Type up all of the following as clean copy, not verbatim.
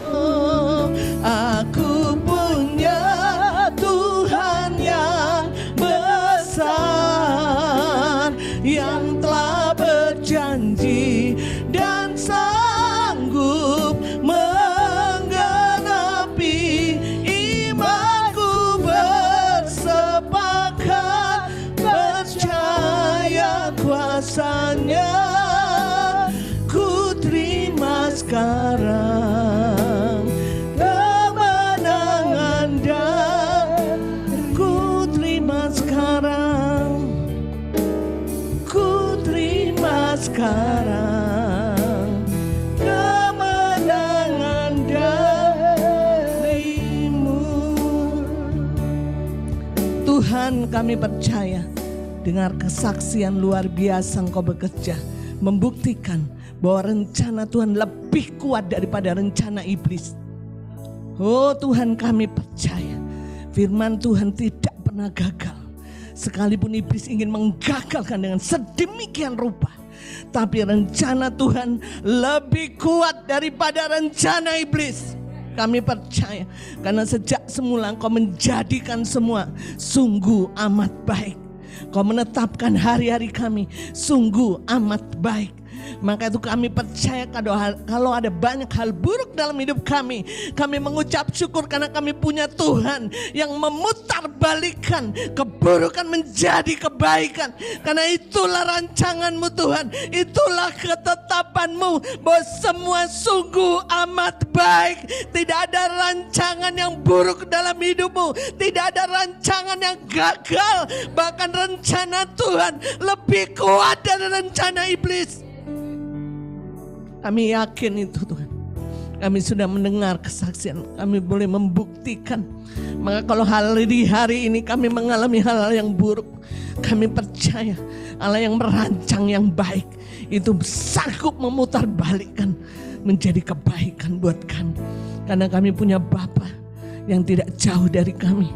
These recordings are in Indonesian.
Oh, aku punya Tuhan yang besar, yang telah berjanji dan sanggup menggenapi. Imanku bersepakat percaya kuasanya. Ku terima sekarang kemenangan dan ku terima sekarang, ku terima sekarang kemenangan darimu. Tuhan, kami percaya dengar kesaksian luar biasa Engkau bekerja, membuktikan bahwa rencana Tuhan lebih kuat daripada rencana iblis. Oh Tuhan, kami percaya firman Tuhan tidak pernah gagal. Sekalipun iblis ingin menggagalkan dengan sedemikian rupa, tapi rencana Tuhan lebih kuat daripada rencana iblis. Kami percaya karena sejak semula Engkau menjadikan semua sungguh amat baik. Kau menetapkan hari-hari kami sungguh amat baik. Maka itu kami percaya kalau ada banyak hal buruk dalam hidup kami mengucap syukur karena kami punya Tuhan yang memutarbalikkan keburukan menjadi kebaikan. Karena itulah rancangan-Mu Tuhan, itulah ketetapan-Mu bahwa semua sungguh amat baik. Tidak ada rancangan yang buruk dalam hidupmu, tidak ada rancangan yang gagal. Bahkan rencana Tuhan lebih kuat dari rencana iblis. Kami yakin itu Tuhan. Kami sudah mendengar kesaksian, kami boleh membuktikan. Maka kalau hari ini kami mengalami hal-hal yang buruk, kami percaya Allah yang merancang yang baik itu sanggup memutarbalikkan menjadi kebaikan buat kami. Karena kami punya Bapa yang tidak jauh dari kami,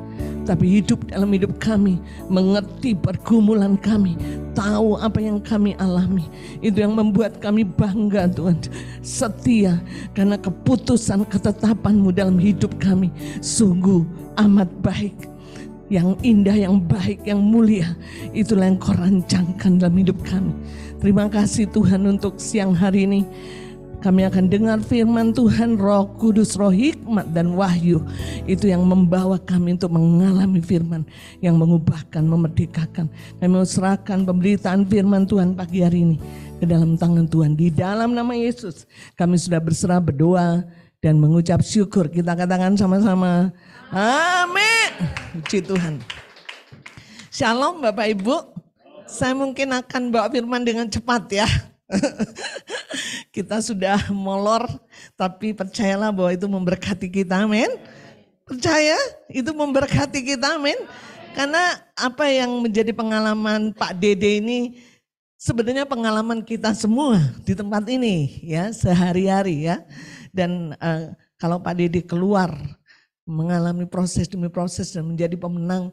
tapi hidup dalam hidup kami, mengerti pergumulan kami, tahu apa yang kami alami. Itu yang membuat kami bangga Tuhan, setia karena keputusan ketetapan-Mu dalam hidup kami sungguh amat baik. Yang indah, yang baik, yang mulia, itulah yang Kau rancangkan dalam hidup kami. Terima kasih Tuhan untuk siang hari ini. Kami akan dengar firman Tuhan, Roh Kudus, Roh hikmat dan wahyu. Itu yang membawa kami untuk mengalami firman yang mengubahkan, memerdekakan. Kami mau serahkan pemberitaan firman Tuhan pagi hari ini ke dalam tangan Tuhan. Di dalam nama Yesus kami sudah berserah, berdoa dan mengucap syukur. Kita katakan sama-sama, amin. Puji Tuhan. Shalom Bapak Ibu. Saya mungkin akan bawa firman dengan cepat ya. Kita sudah molor, tapi percayalah bahwa itu memberkati kita, amin. Percaya itu memberkati kita, amin. Karena apa yang menjadi pengalaman Pak Dede ini sebenarnya pengalaman kita semua di tempat ini ya, sehari-hari ya. Dan kalau Pak Dede keluar mengalami proses demi proses dan menjadi pemenang,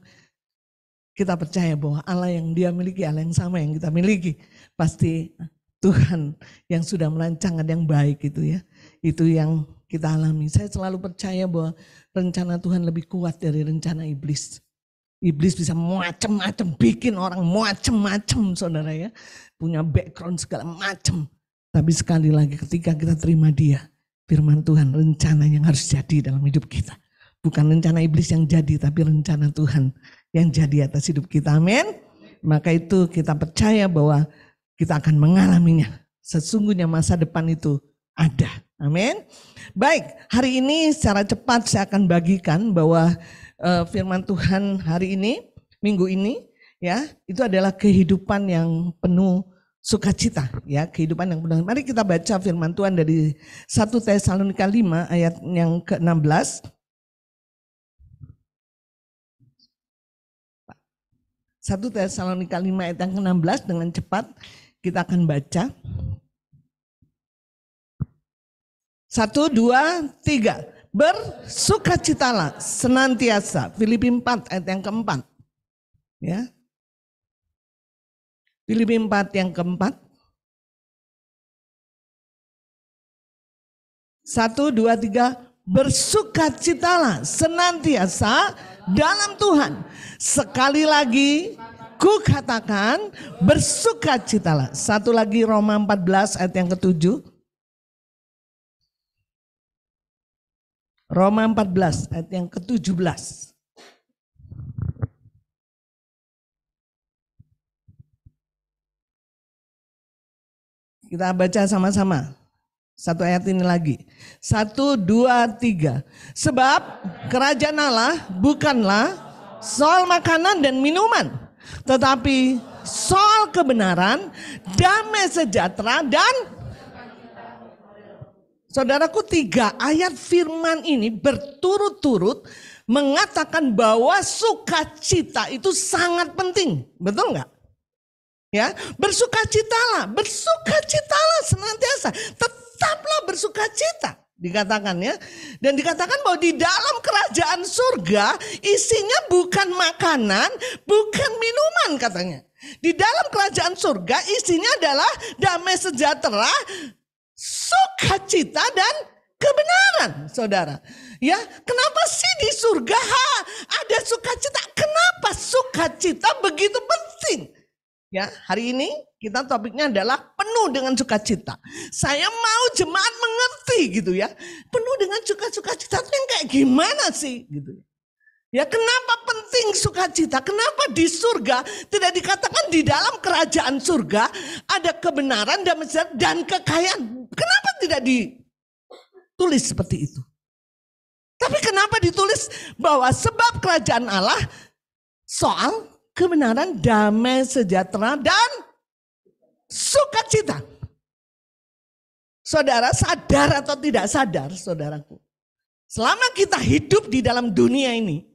kita percaya bahwa Allah yang dia miliki, Allah yang sama yang kita miliki, pasti Tuhan yang sudah merancangkan yang baik itu ya. Itu yang kita alami. Saya selalu percaya bahwa rencana Tuhan lebih kuat dari rencana iblis. Iblis bisa macam-macam, bikin orang macam-macam saudara ya. Punya background segala macam. Tapi sekali lagi ketika kita terima dia, firman Tuhan, rencana yang harus jadi dalam hidup kita. Bukan rencana iblis yang jadi, tapi rencana Tuhan yang jadi atas hidup kita, amin. Maka itu kita percaya bahwa kita akan mengalaminya. Sesungguhnya masa depan itu ada. Amin. Baik, hari ini secara cepat saya akan bagikan bahwa firman Tuhan hari ini, minggu ini ya, itu adalah kehidupan yang penuh sukacita ya, kehidupan yang penuh. Mari kita baca firman Tuhan dari 1 Tesalonika 5 ayat yang ke-16. 1 Tesalonika 5 ayat yang ke-16 dengan cepat. Kita akan baca. 1, 2, 3. Bersukacitalah senantiasa. Filipi 4 ayat yang keempat. Ya. Filipi 4 yang keempat. 1, 2, 3. Bersukacitalah senantiasa dalam Tuhan. Sekali lagi ku katakan bersukacitalah. Satu lagi Roma 14 ayat yang ke-7. Roma 14 ayat yang ke-17. Kita baca sama-sama. Satu ayat ini lagi. 1, 2, 3. Sebab kerajaan Allah bukanlah soal makanan dan minuman, tetapi soal kebenaran, damai sejahtera dan saudaraku, 3 ayat firman ini berturut-turut mengatakan bahwa sukacita itu sangat penting. Betul enggak? Ya, bersukacitalah senantiasa. Tetaplah bersukacita, dikatakan ya. Dan dikatakan bahwa di dalam kerajaan surga isinya bukan makanan, bukan minuman katanya. Di dalam kerajaan surga isinya adalah damai sejahtera, sukacita dan kebenaran, saudara. Ya, kenapa sih di surga ada sukacita? Kenapa sukacita begitu penting? Ya, hari ini kita topiknya adalah penuh dengan sukacita. Saya mau jemaat mengerti gitu ya. Penuh dengan sukacita itu yang kayak gimana sih gitu. Ya, kenapa penting sukacita? Kenapa di surga tidak dikatakan di dalam kerajaan surga ada kebenaran dan kekayaan? Kenapa tidak ditulis seperti itu? Tapi kenapa ditulis bahwa sebab kerajaan Allah soal kebenaran, damai sejahtera dan sukacita. Saudara sadar atau tidak sadar, saudaraku, selama kita hidup di dalam dunia ini,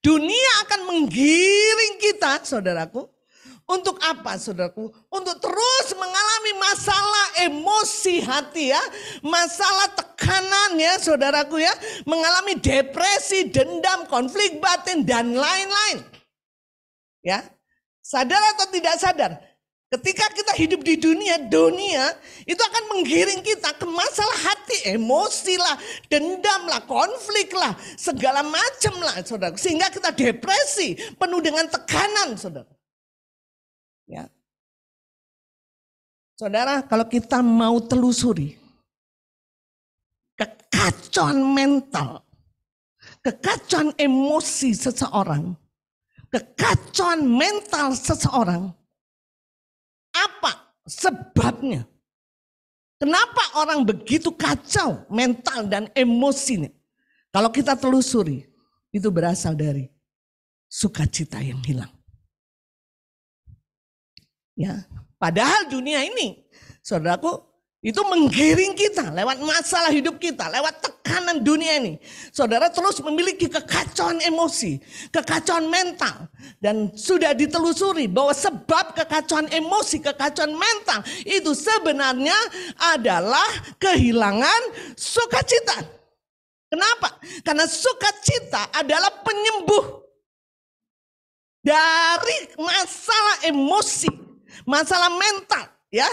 dunia akan menggiring kita, saudaraku. Untuk apa, saudaraku? Untuk terus mengalami masalah emosi hati ya, masalah tekanan ya, saudaraku ya, mengalami depresi, dendam, konflik batin dan lain-lain. Ya, sadar atau tidak sadar, ketika kita hidup di dunia itu akan menggiring kita ke masalah hati, emosi lah, dendam lah, konflik lah, segala macam lah, saudara. Sehingga kita depresi, penuh dengan tekanan, saudara. Ya, saudara, kalau kita mau telusuri kekacauan mental, kekacauan emosi seseorang, kekacauan mental seseorang, apa sebabnya? Kenapa orang begitu kacau mental dan emosinya? Kalau kita telusuri, itu berasal dari sukacita yang hilang. Ya, padahal dunia ini, saudaraku, itu menggiring kita lewat masalah hidup kita, lewat tekanan dunia ini. Saudara terus memiliki kekacauan emosi, kekacauan mental. Dan sudah ditelusuri bahwa sebab kekacauan emosi, kekacauan mental itu sebenarnya adalah kehilangan sukacita. Kenapa? Karena sukacita adalah penyembuh dari masalah emosi, masalah mental, ya.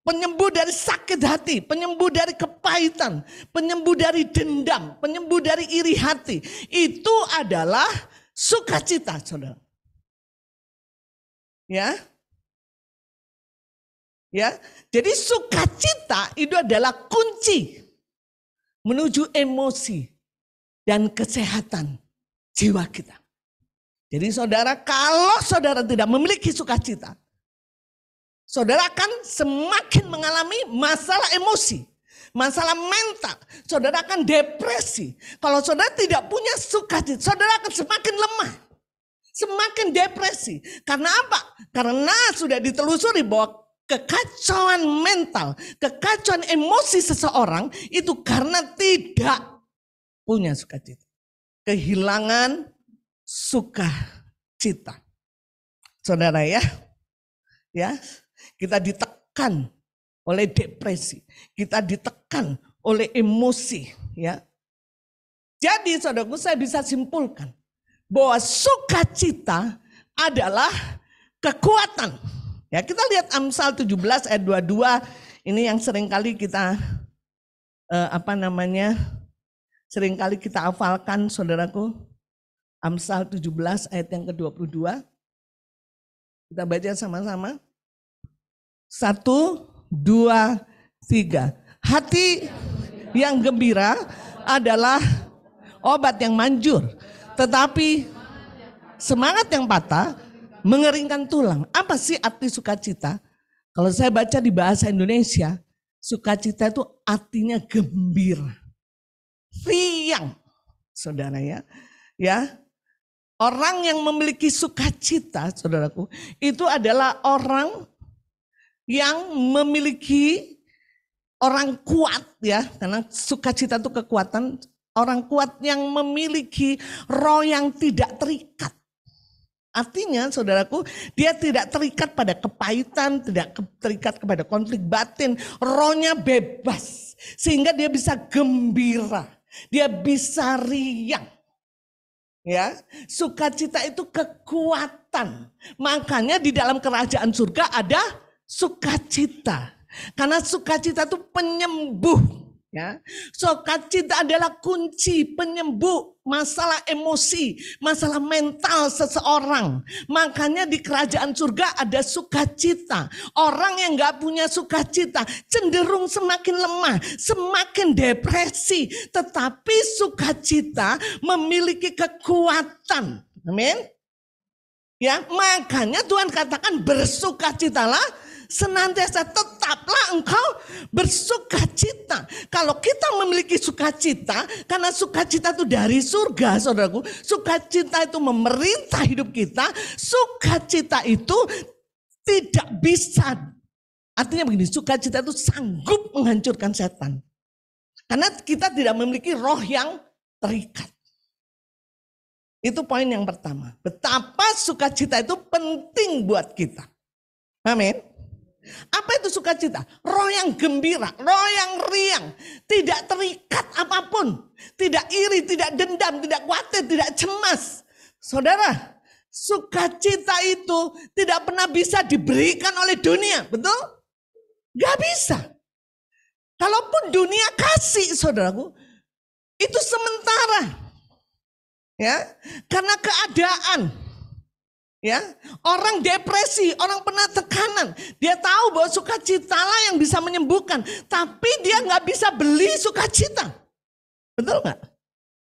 Penyembuh dari sakit hati, penyembuh dari kepahitan, penyembuh dari dendam, penyembuh dari iri hati. Itu adalah sukacita, saudara. Ya. Ya. Jadi sukacita itu adalah kunci menuju emosi dan kesehatan jiwa kita. Jadi saudara, kalau saudara tidak memiliki sukacita, saudara akan semakin mengalami masalah emosi, masalah mental. Saudara akan depresi. Kalau saudara tidak punya sukacita, saudara akan semakin lemah, semakin depresi. Karena apa? Karena sudah ditelusuri bahwa kekacauan mental, kekacauan emosi seseorang itu karena tidak punya sukacita. Kehilangan sukacita. Saudara ya. Ya. Kita ditekan oleh depresi, kita ditekan oleh emosi, ya. Jadi saudaraku, saya bisa simpulkan bahwa sukacita adalah kekuatan. Ya, kita lihat Amsal 17 ayat 22, ini yang seringkali kita seringkali kita hafalkan saudaraku, Amsal 17 ayat yang ke-22. Kita baca sama-sama. 1, 2, 3. Hati yang gembira adalah obat yang manjur, tetapi semangat yang patah mengeringkan tulang. Apa sih arti sukacita? Kalau saya baca di bahasa Indonesia, sukacita itu artinya gembira, riang, saudara ya. Orang yang memiliki sukacita, saudaraku, itu adalah orang yang memiliki orang kuat ya, karena sukacita itu kekuatan. Orang kuat yang memiliki roh yang tidak terikat. Artinya saudaraku, dia tidak terikat pada kepahitan, tidak terikat kepada konflik batin. Rohnya bebas, sehingga dia bisa gembira, dia bisa riang. Ya, sukacita itu kekuatan. Makanya di dalam kerajaan surga ada sukacita. Karena sukacita itu penyembuh. Ya, sukacita adalah kunci penyembuh masalah emosi, masalah mental seseorang. Makanya di kerajaan surga ada sukacita. Orang yang gak punya sukacita cenderung semakin lemah, semakin depresi. Tetapi sukacita memiliki kekuatan. Amin. Ya, makanya Tuhan katakan bersukacitalah senantiasa, tetaplah engkau bersukacita. Kalau kita memiliki sukacita, karena sukacita itu dari surga, saudaraku. Sukacita itu memerintah hidup kita. Sukacita itu tidak bisa, artinya begini, sukacita itu sanggup menghancurkan setan. Karena kita tidak memiliki roh yang terikat. Itu poin yang pertama. Betapa sukacita itu penting buat kita. Amin. Apa itu sukacita? Roh yang gembira, roh yang riang, tidak terikat apapun, tidak iri, tidak dendam, tidak khawatir, tidak cemas. Saudara, sukacita itu tidak pernah bisa diberikan oleh dunia, betul? Gak bisa. Kalaupun dunia kasih, saudaraku, itu sementara. Ya, karena keadaan. Ya, orang depresi, orang pernah tekanan, dia tahu bahwa sukacitalah yang bisa menyembuhkan, tapi dia nggak bisa beli sukacita, betul nggak?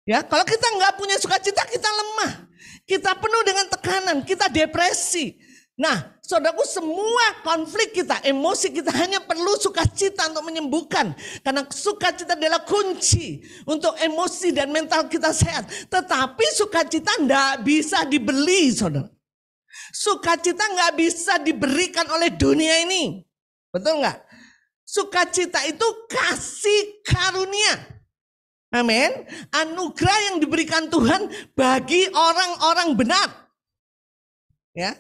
Ya, kalau kita nggak punya sukacita, kita lemah, kita penuh dengan tekanan, kita depresi. Nah, saudaraku, semua konflik kita, emosi kita hanya perlu sukacita untuk menyembuhkan, karena sukacita adalah kunci untuk emosi dan mental kita sehat. Tetapi sukacita nggak bisa dibeli, saudara. Sukacita nggak bisa diberikan oleh dunia ini, betul nggak? Sukacita itu kasih karunia, amin. Anugerah yang diberikan Tuhan bagi orang-orang benar. Ya,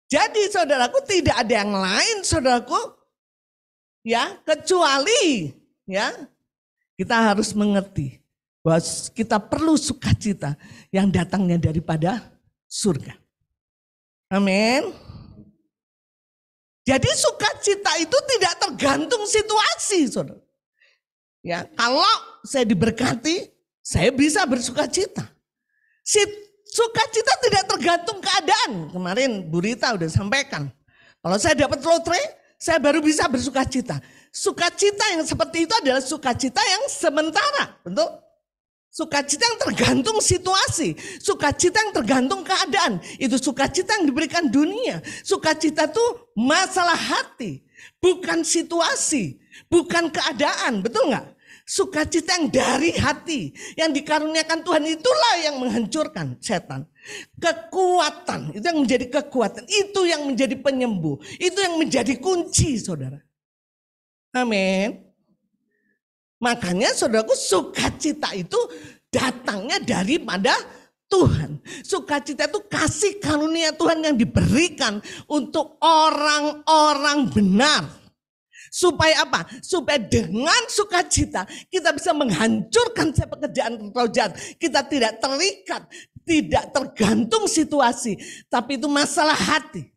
jadi saudaraku, tidak ada yang lain, saudaraku, ya, kecuali ya kita harus mengerti bahwa kita perlu sukacita yang datangnya daripada surga. Amin. Jadi sukacita itu tidak tergantung situasi, saudara. Ya, kalau saya diberkati, saya bisa bersukacita. Sukacita tidak tergantung keadaan. Kemarin Bu Rita udah sampaikan. Kalau saya dapat lotre, saya baru bisa bersukacita. Sukacita yang seperti itu adalah sukacita yang sementara, betul? Sukacita yang tergantung situasi, sukacita yang tergantung keadaan, itu sukacita yang diberikan dunia. Sukacita itu masalah hati, bukan situasi, bukan keadaan, betul nggak? Sukacita yang dari hati, yang dikaruniakan Tuhan, itulah yang menghancurkan setan. Kekuatan, itu yang menjadi kekuatan, itu yang menjadi penyembuh, itu yang menjadi kunci, saudara. Amin. Makanya saudaraku, sukacita itu datangnya daripada Tuhan. Sukacita itu kasih karunia Tuhan yang diberikan untuk orang-orang benar. Supaya apa? Supaya dengan sukacita kita bisa menghancurkan pekerjaan roh jahat. Kita tidak terikat, tidak tergantung situasi. Tapi itu masalah hati.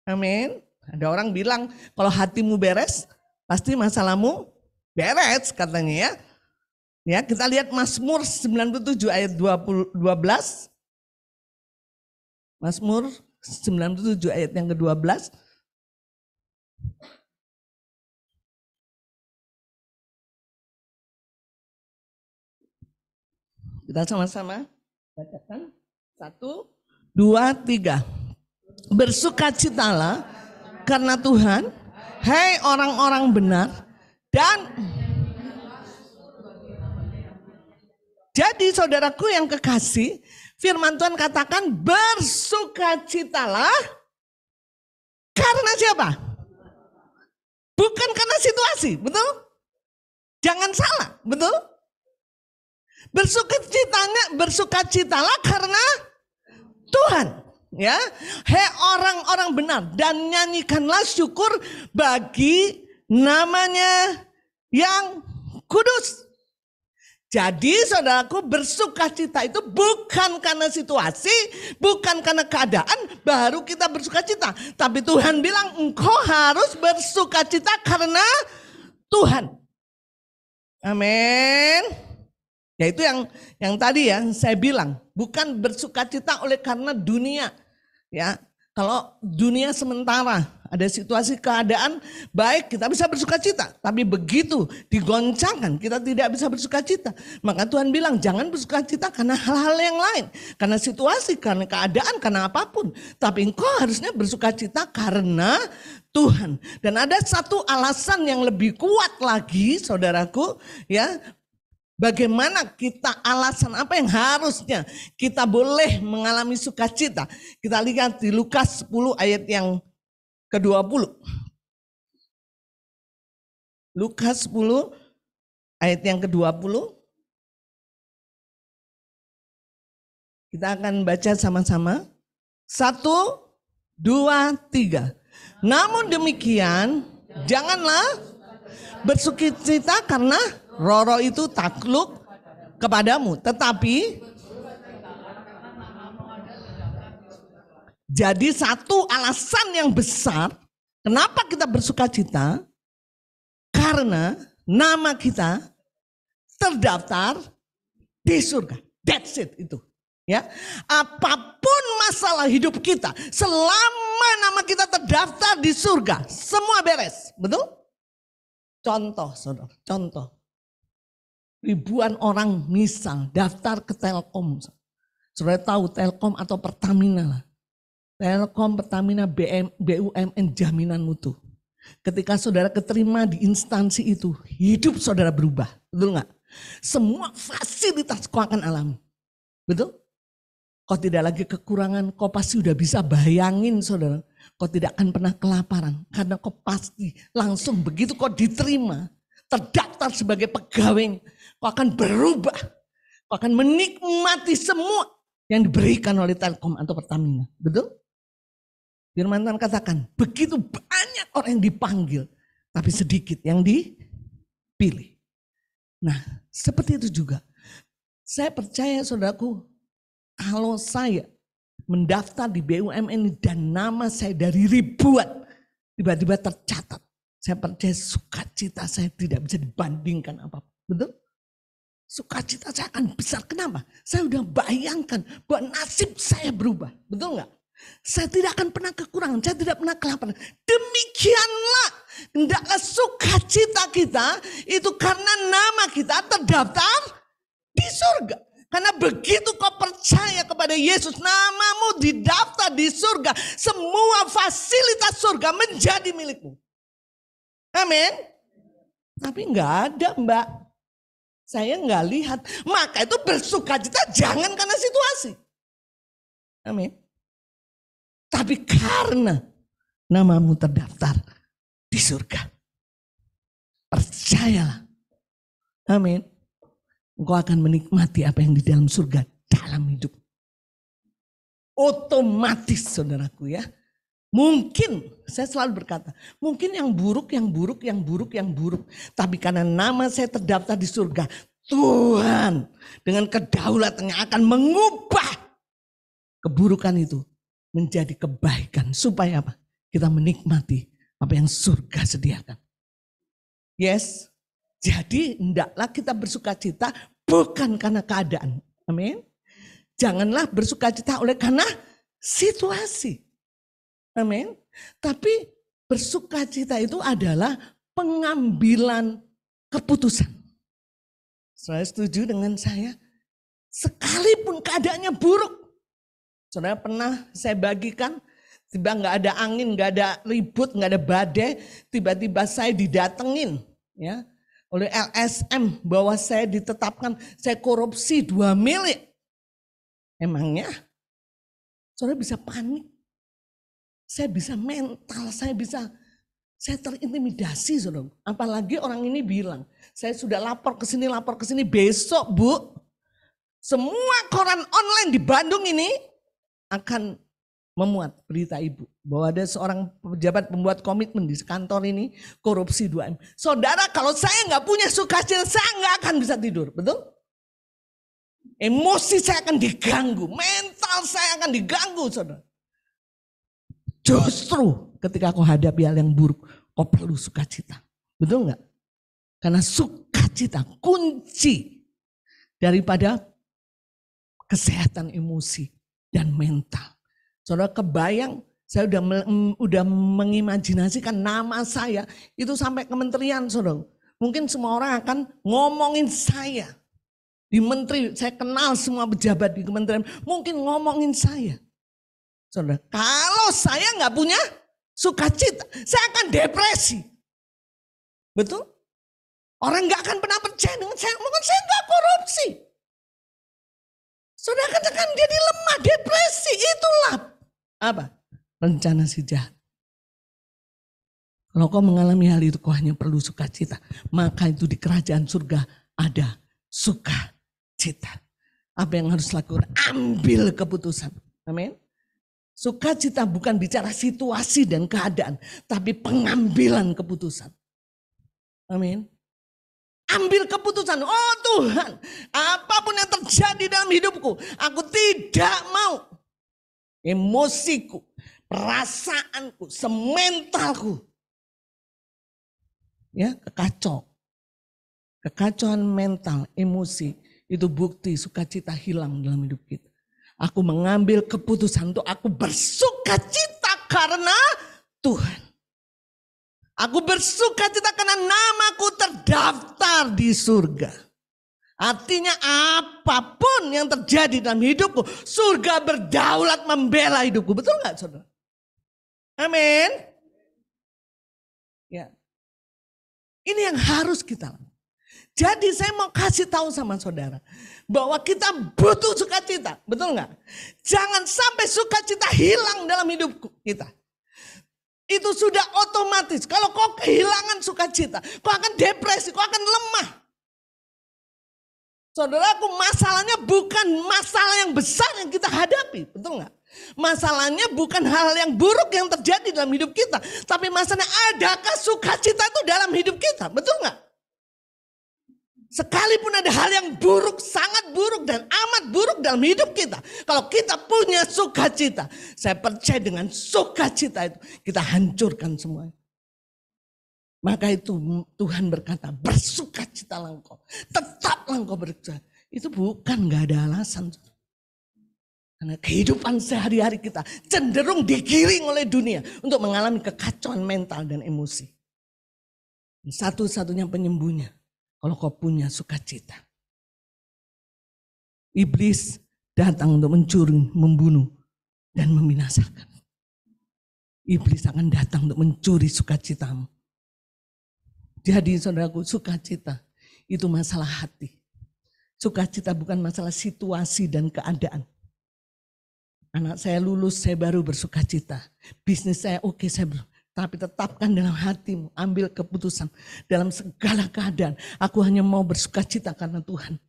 Amin. Ada orang bilang kalau hatimu beres, pasti masalahmu beres katanya ya. Ya, kita lihat Mazmur 97 ayat 12. Mazmur 97 ayat yang ke-12. Kita sama-sama bacakan. 1, 2, 3. Bersukacitalah karena Tuhan, hai orang-orang benar, dan jadi saudaraku yang kekasih, firman Tuhan katakan bersukacitalah karena siapa? Bukan karena situasi, betul? Jangan salah, betul? Bersukacitalah karena Tuhan, ya. Hei orang-orang benar, dan nyanyikanlah syukur bagi namanya yang kudus. Jadi saudaraku, bersukacita itu bukan karena situasi, bukan karena keadaan baru kita bersukacita. Tapi Tuhan bilang engkau harus bersukacita karena Tuhan. Amin. Ya itu yang tadi ya saya bilang, bukan bersukacita oleh karena dunia. Ya, kalau dunia sementara ada situasi keadaan baik kita bisa bersukacita. Tapi begitu digoncangkan kita tidak bisa bersukacita. Maka Tuhan bilang jangan bersukacita karena hal-hal yang lain. Karena situasi, karena keadaan, karena apapun. Tapi engkau harusnya bersukacita karena Tuhan. Dan ada satu alasan yang lebih kuat lagi saudaraku ya. Bagaimana kita, alasan apa yang harusnya kita boleh mengalami sukacita. Kita lihat di Lukas 10 ayat yang ke-20. Lukas 10 ayat yang ke-20. Kita akan baca sama-sama. 1, 2, 3. Namun demikian, janganlah bersukacita karena roh-roh itu takluk kepadamu. Tetapi jadi satu alasan yang besar kenapa kita bersukacita, karena nama kita terdaftar di surga. That's it itu. Ya, apapun masalah hidup kita, selama nama kita terdaftar di surga, semua beres, betul? Contoh, saudara, contoh. Ribuan orang misal daftar ke Telkom. Saudara tahu Telkom atau Pertamina lah. Telkom, Pertamina, BUMN jaminan mutu. Ketika saudara keterima di instansi itu, hidup saudara berubah. Betul nggak? Semua fasilitas kau akan alami. Betul? Kau tidak lagi kekurangan, kau pasti udah bisa bayangin saudara. Kau tidak akan pernah kelaparan. Karena kau pasti langsung begitu kau diterima, terdaftar sebagai pegawai, kau akan berubah. Kau akan menikmati semua yang diberikan oleh Telkom atau Pertamina. Betul? Firman Tuhan katakan, begitu banyak orang yang dipanggil, tapi sedikit yang dipilih. Nah, seperti itu juga. Saya percaya saudaraku, kalau saya mendaftar di BUMN dan nama saya dari ribuan, tiba-tiba tercatat. Saya percaya sukacita saya tidak bisa dibandingkan apapun. Betul? Sukacita saya akan besar. Kenapa? Saya udah bayangkan bahwa nasib saya berubah. Betul nggak? Saya tidak akan pernah kekurangan. Saya tidak pernah kelaparan. Demikianlah hendaklah sukacita kita itu karena nama kita terdaftar di surga. Karena begitu kau percaya kepada Yesus, namamu didaftar di surga. Semua fasilitas surga menjadi milikmu. Amin. Tapi enggak ada mbak. Saya enggak lihat. Maka itu bersukacita jangan karena situasi. Amin. Tapi karena namamu terdaftar di surga. Percayalah. Amin. Engkau akan menikmati apa yang di dalam surga dalam hidup. Otomatis saudaraku ya. Mungkin, saya selalu berkata, mungkin yang buruk. Tapi karena nama saya terdaftar di surga, Tuhan dengan kedaulatannya akan mengubah keburukan itu menjadi kebaikan. Supaya apa? Kita menikmati apa yang surga sediakan. Yes. Jadi hendaklah kita bersukacita bukan karena keadaan. Amin. Janganlah bersukacita oleh karena situasi. Amin. Tapi bersukacita itu adalah pengambilan keputusan. Saudara setuju dengan saya? Sekalipun keadaannya buruk. Saudara pernah saya bagikan, tiba nggak ada angin, nggak ada ribut, nggak ada badai, tiba-tiba saya didatengin ya oleh LSM bahwa saya ditetapkan saya korupsi 2 miliar. Emangnya saudara bisa panik, saya bisa mental, saya terintimidasi saudara. Apalagi orang ini bilang, saya sudah lapor ke sini, besok Bu, semua koran online di Bandung ini akan memuat berita ibu bahwa ada seorang pejabat pembuat komitmen di kantor ini korupsi 2M. Saudara, kalau saya nggak punya sukacita, saya nggak akan bisa tidur, betul? Emosi saya akan diganggu, mental saya akan diganggu, saudara. Justru ketika kau hadapi hal yang buruk, kau perlu sukacita, betul nggak? Karena sukacita kunci daripada kesehatan emosi dan mental. Saudara kebayang, saya udah mengimajinasikan nama saya itu sampai kementerian, saudara. Mungkin semua orang akan ngomongin saya. Di menteri, saya kenal semua pejabat di kementerian, mungkin ngomongin saya. Saudara, kalau saya nggak punya sukacita, saya akan depresi. Betul? Orang nggak akan pernah percaya dengan saya, mungkin saya nggak korupsi. Saudara katakan jadi lemah, depresi, itulah apa? Rencana si jahat. Kalau kau mengalami hal itu, kau hanya perlu sukacita. Maka itu di kerajaan surga ada sukacita. Apa yang harus lakukan? Ambil keputusan. Amin. Sukacita bukan bicara situasi dan keadaan, tapi pengambilan keputusan. Amin. Ambil keputusan, oh Tuhan, apapun yang terjadi dalam hidupku, aku tidak mau emosiku, perasaanku, sementalku ya kekacau. Kekacauan mental, emosi itu bukti sukacita hilang dalam hidup kita. Aku mengambil keputusan untuk aku bersukacita karena Tuhan. Aku bersukacita karena namaku terdaftar di surga. Artinya apapun yang terjadi dalam hidupku, surga berdaulat membela hidupku. Betul nggak saudara? Amin. Ya. Ini yang harus kita lakukan. Jadi saya mau kasih tahu sama saudara bahwa kita butuh sukacita, betul nggak? Jangan sampai sukacita hilang dalam hidup kita. Itu sudah otomatis. Kalau kau kehilangan sukacita, kau akan depresi, kau akan lemah. Saudaraku, masalahnya bukan masalah yang besar yang kita hadapi, betul nggak? Masalahnya bukan hal yang buruk yang terjadi dalam hidup kita, tapi masalahnya adakah sukacita itu dalam hidup kita, betul nggak? Sekalipun ada hal yang buruk, sangat buruk dan amat buruk dalam hidup kita. Kalau kita punya sukacita, saya percaya dengan sukacita itu kita hancurkan semua. Maka itu Tuhan berkata, bersukacitalah engkau, tetaplah engkau bersukacita. Itu bukan gak ada alasan. Karena kehidupan sehari-hari kita cenderung digiring oleh dunia untuk mengalami kekacauan mental dan emosi. Satu-satunya penyembuhnya, kalau kau punya sukacita. Iblis datang untuk mencuri, membunuh, dan membinasakan. Iblis akan datang untuk mencuri sukacitamu. Jadi saudaraku, sukacita itu masalah hati. Sukacita bukan masalah situasi dan keadaan. Anak saya lulus, saya baru bersukacita. Bisnis saya oke, tapi tetapkan dalam hatimu, ambil keputusan. Dalam segala keadaan, aku hanya mau bersukacita karena Tuhan.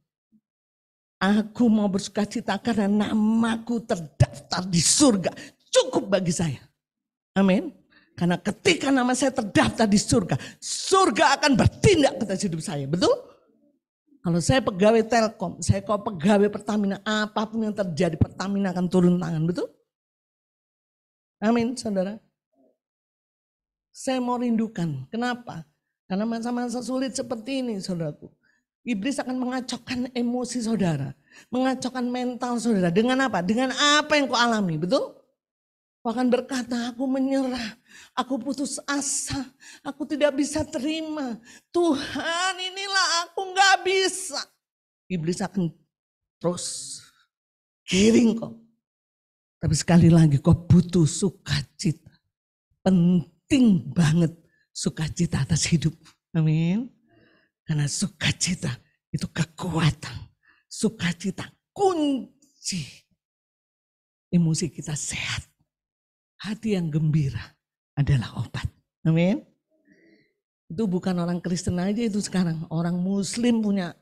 Aku mau bersukacita karena namaku terdaftar di surga. Cukup bagi saya. Amin. Karena ketika nama saya terdaftar di surga, surga akan bertindak atas hidup saya. Betul? Kalau saya pegawai Telkom, saya kalau pegawai Pertamina, apapun yang terjadi Pertamina akan turun tangan. Betul? Amin, saudara. Saya mau rindukan. Kenapa? Karena masa-masa sulit seperti ini saudaraku, iblis akan mengacaukan emosi saudara, mengacaukan mental saudara. Dengan apa? Dengan apa yang kau alami, betul? Kau akan berkata, aku menyerah, aku putus asa, aku tidak bisa terima. Tuhan, inilah aku gak bisa. Iblis akan terus giring kau. Tapi sekali lagi kau butuh sukacita. Penting banget sukacita atas hidup. Amin. Karena sukacita itu kekuatan. Sukacita kunci emosi kita sehat. Hati yang gembira adalah obat. Amin. Itu bukan orang Kristen aja itu sekarang. Orang Muslim punya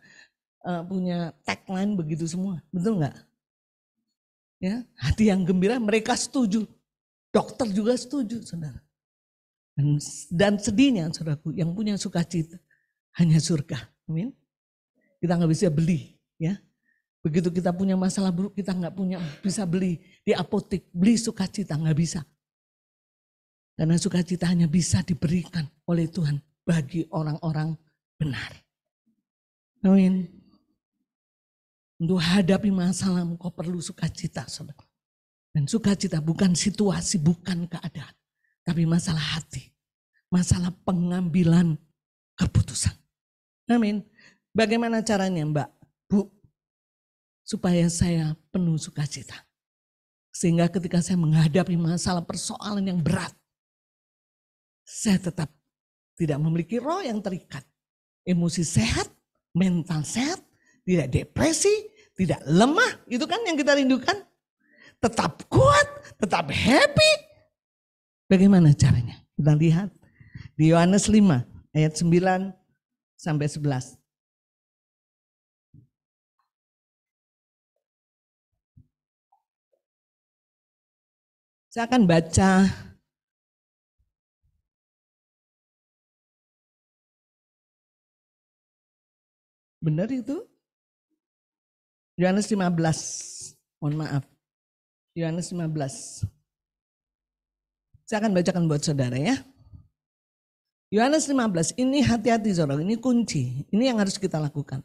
tagline begitu semua. Betul nggak? Ya, hati yang gembira mereka setuju. Dokter juga setuju, saudara. Dan sedihnya, saudaraku, yang punya sukacita hanya surga. Amin. Kita nggak bisa beli, ya. Begitu kita punya masalah buruk, kita nggak bisa beli di apotek, beli sukacita nggak bisa. Karena sukacita hanya bisa diberikan oleh Tuhan bagi orang-orang benar. Amin. Untuk hadapi masalah, kau perlu sukacita, saudara. Dan sukacita bukan situasi, bukan keadaan, tapi masalah hati, masalah pengambilan keputusan. Amin. Bagaimana caranya, Mbak, Bu, supaya saya penuh sukacita? Sehingga ketika saya menghadapi masalah persoalan yang berat, saya tetap tidak memiliki roh yang terikat. Emosi sehat, mental sehat, tidak depresi, tidak lemah. Itu kan yang kita rindukan. Tetap kuat, tetap happy. Bagaimana caranya? Kita lihat di Yohanes 5 ayat 9 sampai 11. Saya akan baca benar itu? Yohanes 15, mohon maaf. Yohanes 15. Saya akan bacakan buat saudara ya. Yohanes 15, ini hati-hati saudara, ini kunci. Ini yang harus kita lakukan.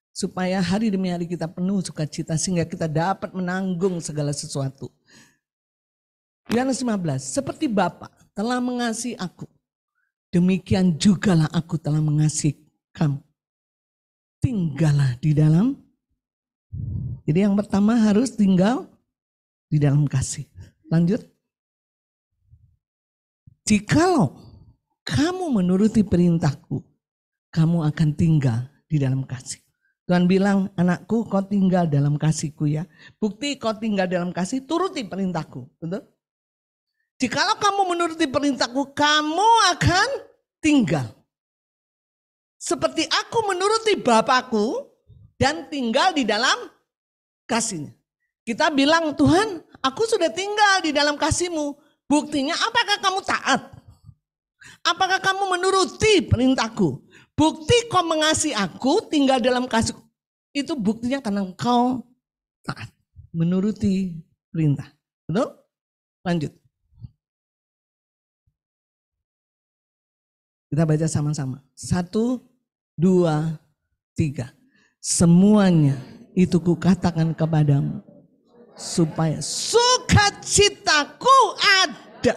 Supaya hari demi hari kita penuh sukacita sehingga kita dapat menanggung segala sesuatu. Yohanes 15, seperti Bapa telah mengasihi aku, demikian jugalah aku telah mengasihi kamu. Tinggallah di dalam. Jadi yang pertama harus tinggal di dalam kasih. Lanjut. Jikalau kamu menuruti perintahku, kamu akan tinggal di dalam kasih. Tuhan bilang, anakku kau tinggal dalam kasihku ya. Bukti kau tinggal dalam kasih, turuti perintahku. Betul? Jikalau kamu menuruti perintahku, kamu akan tinggal. Seperti aku menuruti Bapakku dan tinggal di dalam kasihnya. Kita bilang, Tuhan aku sudah tinggal di dalam kasih-Mu. Buktinya apakah kamu taat? Apakah kamu menuruti perintahku? Bukti kau mengasihi aku, tinggal dalam kasih. Itu buktinya karena engkau taat. Menuruti perintah. Betul? Lanjut. Kita baca sama-sama. 1, 2, 3. Semuanya itu kukatakan kepadamu. Supaya sukacitaku ada.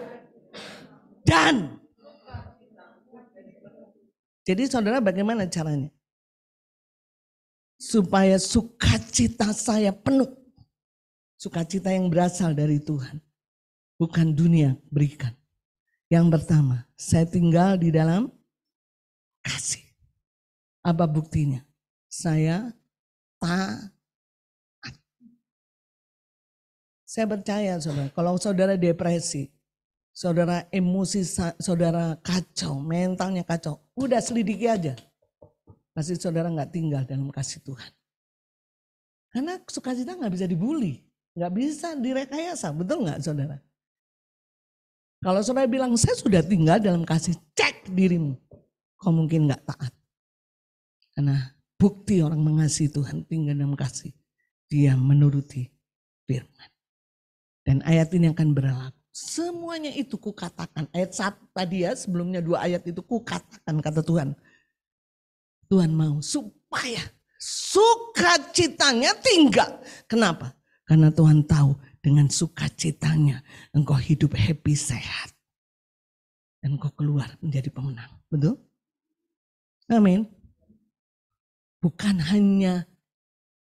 Dan. Jadi saudara bagaimana caranya? Supaya sukacita saya penuh. Sukacita yang berasal dari Tuhan. Bukan dunia berikan. Yang pertama, saya tinggal di dalam kasih. Apa buktinya? Saya taat. Saya percaya saudara, kalau saudara depresi, saudara emosi, saudara kacau, mentalnya kacau, udah selidiki aja. Pasti saudara gak tinggal dalam kasih Tuhan. Karena sukacita gak bisa dibully, gak bisa direkayasa, betul gak saudara? Kalau saudara bilang, saya sudah tinggal dalam kasih, cek dirimu. Kau mungkin gak taat. Karena bukti orang mengasihi Tuhan tinggal dalam kasih. Dia menuruti firman. Dan ayat ini akan berlaku. Semuanya itu kukatakan. Ayat 1 tadi ya, sebelumnya 2 ayat itu kukatakan kata Tuhan. Tuhan mau supaya sukacitanya tinggal. Kenapa? Karena Tuhan tahu dengan sukacitanya engkau hidup happy, sehat. Dan engkau keluar menjadi pemenang. Betul? Amin. Bukan hanya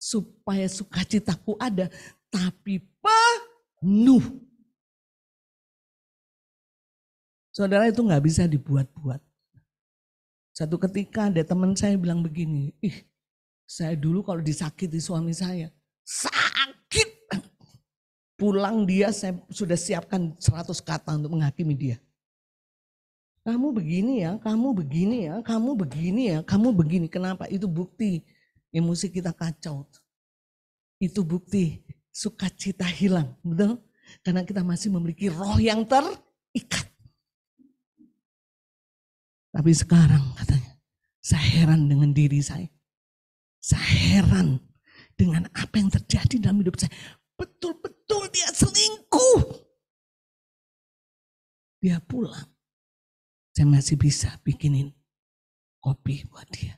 supaya sukacitaku ada, tapi penuh. Saudara, itu gak bisa dibuat-buat. Satu ketika ada teman saya bilang begini, saya dulu kalau disakiti suami saya, sakit. Pulang dia saya sudah siapkan 100 kata untuk menghakimi dia. Kamu begini ya, kamu begini ya, kamu begini ya, kamu begini. Kenapa? Itu bukti emosi kita kacau. Itu bukti sukacita hilang, betul? Karena kita masih memiliki roh yang terikat. Tapi sekarang katanya, saya heran dengan diri saya. Saya heran dengan apa yang terjadi dalam hidup saya. Betul-betul dia selingkuh. Dia pulang. Saya masih bisa bikinin kopi buat dia.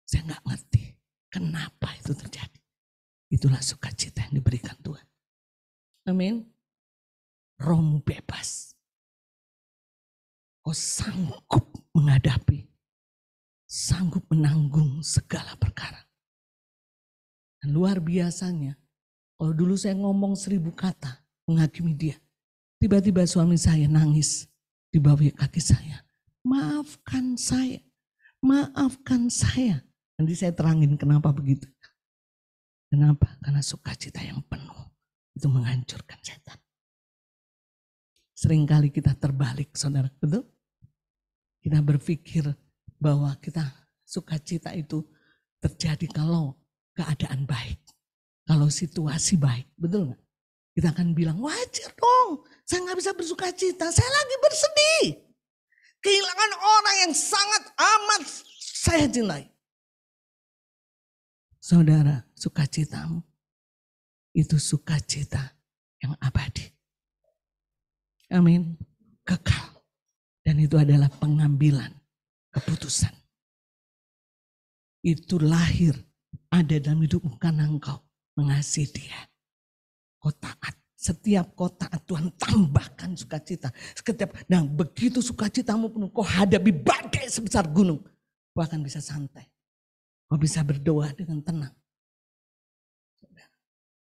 Saya nggak ngerti kenapa itu terjadi. Itulah sukacita yang diberikan Tuhan. Amin. Rohmu bebas. Kau sanggup menghadapi, sanggup menanggung segala perkara. Dan luar biasanya, kalau dulu saya ngomong 1000 kata menghakimi dia, tiba-tiba suami saya nangis di bawah kaki saya. Maafkan saya, maafkan saya. Nanti saya terangin kenapa begitu. Kenapa? Karena sukacita yang penuh itu menghancurkan setan. Seringkali kita terbalik, saudara, betul? Kita berpikir bahwa kita sukacita itu terjadi kalau keadaan baik. Kalau situasi baik, betul nggak? Kita akan bilang, wajar dong, saya nggak bisa bersukacita, saya lagi bersedih. Kehilangan orang yang sangat amat saya cintai. Saudara, sukacitamu itu sukacita yang abadi. Amin. Kekal. Dan itu adalah pengambilan keputusan. Itu lahir ada dalam hidupmu karena engkau mengasihi dia. Kau taat. Setiap kau taat Tuhan tambahkan sukacita. Nah begitu sukacitamu penuh, kau hadapi badai sebesar gunung. Kau akan bisa santai. Kau bisa berdoa dengan tenang.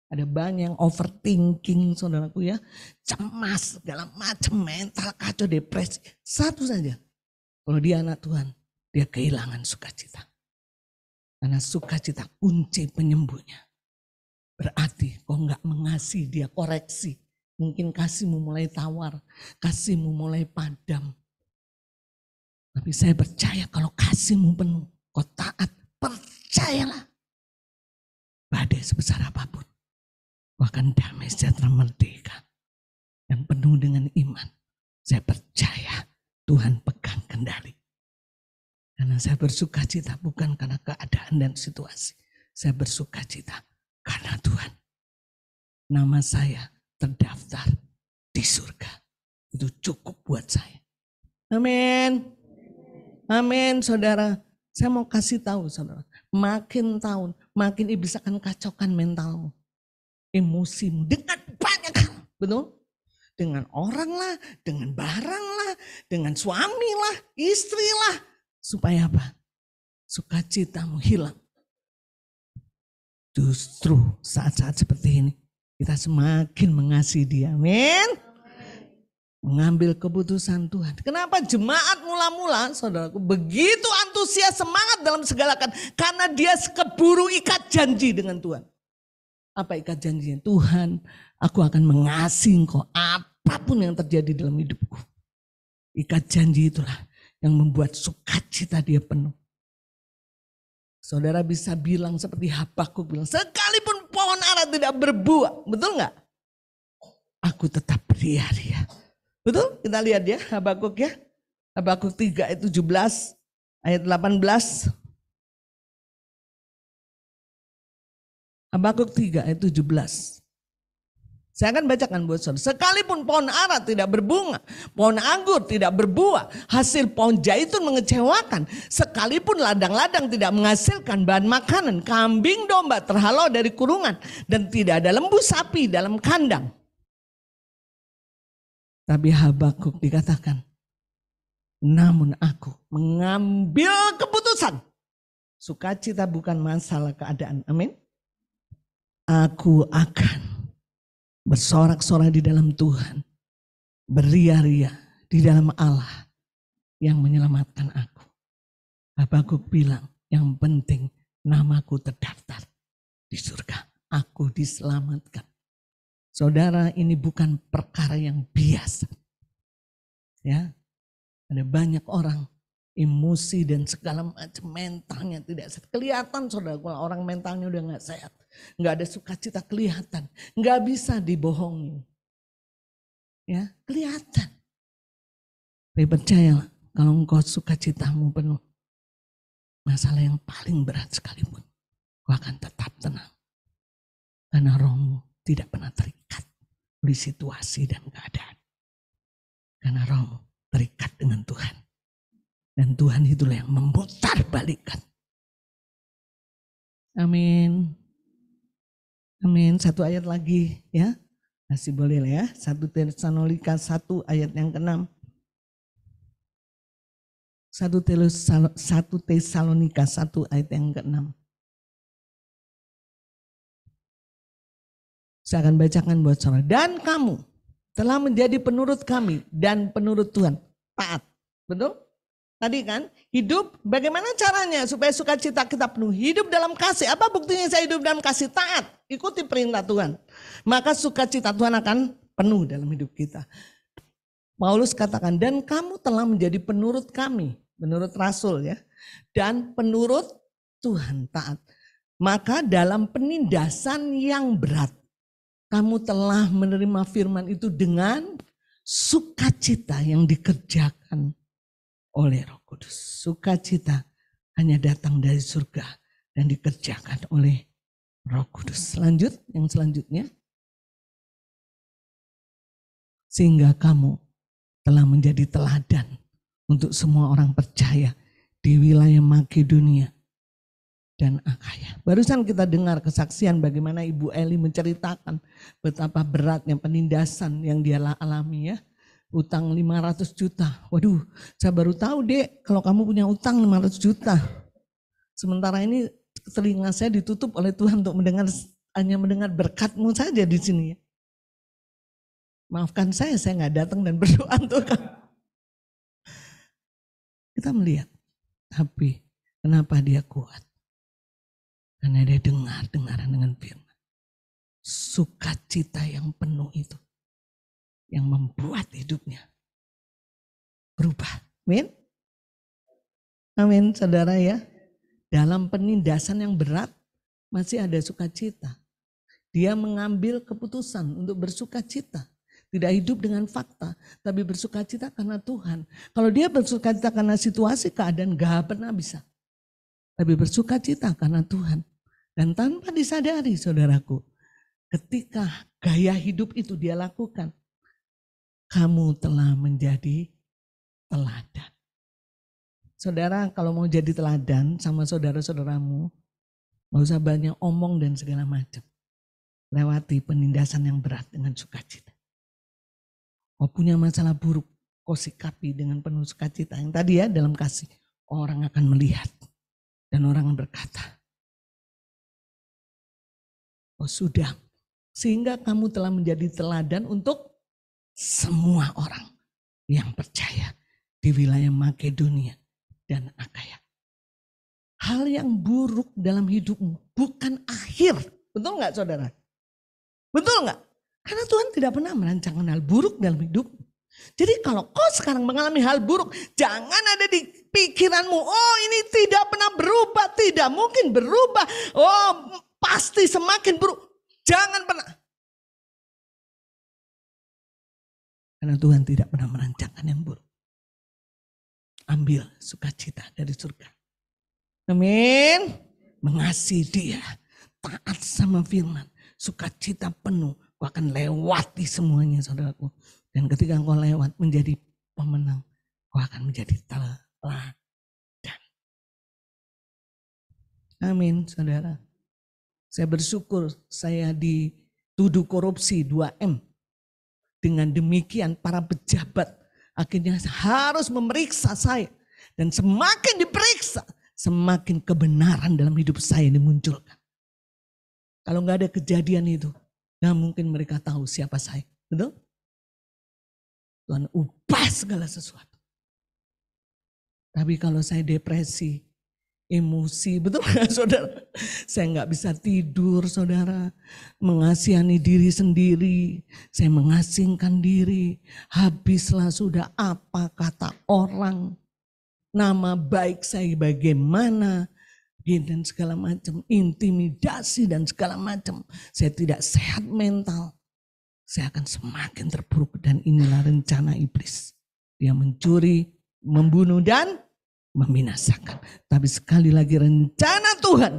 Ada banyak yang overthinking saudaraku ya. Cemas, segala macam, mental kacau, depresi. Satu saja. Kalau dia anak Tuhan, dia kehilangan sukacita. Karena sukacita kunci penyembuhnya. Berarti kau enggak mengasihi dia, koreksi. Mungkin kasihmu mulai tawar, kasihmu mulai padam. Tapi saya percaya kalau kasihmu penuh, kau taat, percayalah. Badai sebesar apapun. Bahkan damai sejahtera merdeka yang penuh dengan iman. Saya percaya Tuhan pegang kendali. Karena saya bersukacita bukan karena keadaan dan situasi. Saya bersukacita karena Tuhan. Nama saya terdaftar di surga. Itu cukup buat saya. Amin. Amin saudara. Saya mau kasih tahu saudara. Makin tahun, makin iblis akan kacaukan mentalmu. Emosimu dengan banyak hal, betul? Dengan orang lah, dengan barang lah, dengan suami lah, istri lah. Supaya apa? Sukacitamu hilang. Justru saat-saat seperti ini, kita semakin mengasihi dia. Amin. Mengambil keputusan Tuhan. Kenapa jemaat mula-mula, saudaraku, begitu antusias semangat dalam segalakan? Karena dia keburu ikat janji dengan Tuhan. Apa ikat janjinya? Tuhan, aku akan mengasihi engkau apapun yang terjadi dalam hidupku. Ikat janji itulah yang membuat sukacita dia penuh. Saudara bisa bilang seperti Habakuk bilang, sekalipun pohon ara tidak berbuah, betul nggak? Aku tetap dia. Betul? Kita lihat ya Habakuk ya. Habakuk 3 ayat 17, ayat 18. Habakuk 3 ayat 17 Saya akan bacakan buat saudara. Sekalipun pohon ara tidak berbunga, pohon anggur tidak berbuah, hasil pohon zaitun mengecewakan. Sekalipun ladang-ladang tidak menghasilkan bahan makanan, kambing domba terhalau dari kurungan, dan tidak ada lembu sapi dalam kandang. Tapi Habakuk dikatakan, namun aku mengambil keputusan. Sukacita bukan masalah keadaan. Amin. Aku akan bersorak-sorak di dalam Tuhan, beria-ria di dalam Allah yang menyelamatkan aku. Habakuk bilang, yang penting namaku terdaftar di surga. Aku diselamatkan. Saudara, ini bukan perkara yang biasa. Ya, ada banyak orang emosi dan segala macam mentalnya tidak sehat. Kelihatan saudara, kalau orang mentalnya udah gak sehat. Gak ada sukacita kelihatan. Gak bisa dibohongin. Ya, kelihatan. Tapi percayalah, kalau engkau sukacitamu penuh, masalah yang paling berat sekalipun, kau akan tetap tenang. Karena rohmu tidak pernah terikat oleh situasi dan keadaan. Karena rohmu terikat dengan Tuhan. Dan Tuhan itulah yang memutar balikan. Amin. Amin. Satu ayat lagi ya. Masih boleh lah ya. 1 Tesalonika 1 ayat yang ke-6. 1 Tesalonika 1 ayat yang ke-6. Saya akan bacakan buat saudara. Dan kamu telah menjadi penurut kami dan penurut Tuhan. Taat. Betul? Tadi kan, hidup bagaimana caranya supaya sukacita kita penuh? Hidup dalam kasih. Apa buktinya saya hidup dalam kasih? Taat, ikuti perintah Tuhan. Maka sukacita Tuhan akan penuh dalam hidup kita. Paulus katakan, dan kamu telah menjadi penurut kami. Menurut Rasul ya. Dan penurut Tuhan, taat. Maka dalam penindasan yang berat, kamu telah menerima firman itu dengan sukacita yang dikerjakan oleh Roh Kudus. Sukacita hanya datang dari surga dan dikerjakan oleh Roh Kudus. Lanjut, yang selanjutnya. Sehingga kamu telah menjadi teladan untuk semua orang percaya di wilayah Makedonia dan Akaya. Barusan kita dengar kesaksian bagaimana Ibu Eli menceritakan betapa beratnya penindasan yang dia alami ya. Utang 500 juta. Waduh, saya baru tahu Dek kalau kamu punya utang 500 juta. Sementara ini telinga saya ditutup oleh Tuhan untuk hanya mendengar berkat-Mu saja di sini. Maafkan saya nggak datang dan berdoa untuk kamu. Kita melihat, tapi kenapa dia kuat? Karena dia dengar-dengaran dengan firman. Sukacita yang penuh itu yang membuat hidupnya berubah. Amin. Amin saudara ya. Dalam penindasan yang berat masih ada sukacita. Dia mengambil keputusan untuk bersukacita. Tidak hidup dengan fakta, tapi bersukacita karena Tuhan. Kalau dia bersukacita karena situasi keadaan gak pernah bisa. Tapi bersukacita karena Tuhan. Dan tanpa disadari saudaraku, ketika gaya hidup itu dia lakukan, kamu telah menjadi teladan. Saudara kalau mau jadi teladan sama saudara-saudaramu, gak usah banyak omong dan segala macam. Lewati penindasan yang berat dengan sukacita. Kau punya masalah buruk, kau sikapi dengan penuh sukacita. Yang tadi ya dalam kasih, orang akan melihat dan orang berkata, oh sudah, sehingga kamu telah menjadi teladan untuk semua orang yang percaya di wilayah Makedonia dan Akaya. Hal yang buruk dalam hidupmu bukan akhir. Betul nggak saudara? Betul nggak? Karena Tuhan tidak pernah merancangkan hal buruk dalam hidupmu. Jadi kalau kau sekarang mengalami hal buruk, jangan ada di pikiranmu, oh ini tidak pernah berubah, tidak mungkin berubah, oh pasti semakin buruk. Jangan pernah. Karena Tuhan tidak pernah merancangkan yang buruk. Ambil sukacita dari surga. Amin. Mengasihi dia. Taat sama firman. Sukacita penuh. Kau akan lewati semuanya saudaraku. Dan ketika engkau lewat menjadi pemenang, kau akan menjadi teladan. Amin saudara. Saya bersyukur saya dituduh korupsi 2M. Dengan demikian para pejabat akhirnya harus memeriksa saya. Dan semakin diperiksa, semakin kebenaran dalam hidup saya dimunculkan. Kalau nggak ada kejadian itu, nggak mungkin mereka tahu siapa saya. Betul? Tuhan ubah segala sesuatu. Tapi kalau saya depresi, emosi, betul nggak saudara? Saya nggak bisa tidur saudara, mengasihani diri sendiri, saya mengasingkan diri, habislah sudah apa kata orang, nama baik saya bagaimana, dan segala macam, intimidasi dan segala macam. Saya tidak sehat mental, saya akan semakin terpuruk dan inilah rencana iblis. Dia mencuri, membunuh dan membinasakan. Tapi sekali lagi rencana Tuhan